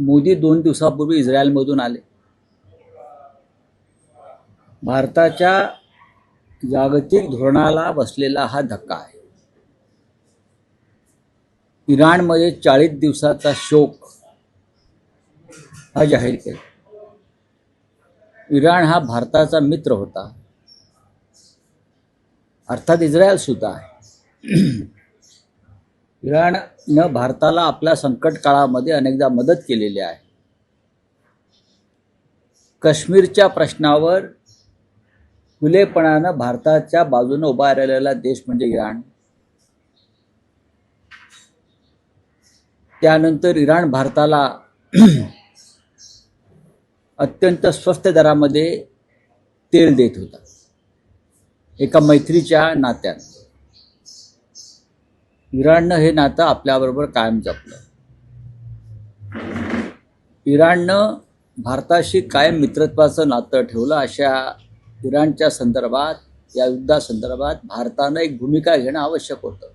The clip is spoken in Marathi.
मोदी 2 दिवसापूर्वी इस्रायलमधून आले. भारताच्या जागतिक धोरणाला बसलेला हा धक्का आहे. इराणमध्ये 40 दिवसाचा शोक हा जाहीर केला. इराण हा भारताचा मित्र होता, अर्थात इस्रायल सुद्धा आहे. इराणनं भारताला आपल्या संकट काळामध्ये अनेकदा मदत केलेली आहे. काश्मीरच्या प्रश्नावर खुलेपणानं भारताच्या बाजूने उभा राहिलेला देश म्हणजे इराण. त्यानंतर इराण भारताला अत्यंत स्वस्त दरामध्ये तेल देत होता, एका मैत्रीच्या नात्यानं. इराणनं हे नातं आपल्याबरोबर कायम जपलं. इराणनं भारताशी कायम मित्रत्वाचं नातं ठेवलं. अशा इराणच्या संदर्भात, या युद्धासंदर्भात भारतानं एक भूमिका घेणं आवश्यक होतं.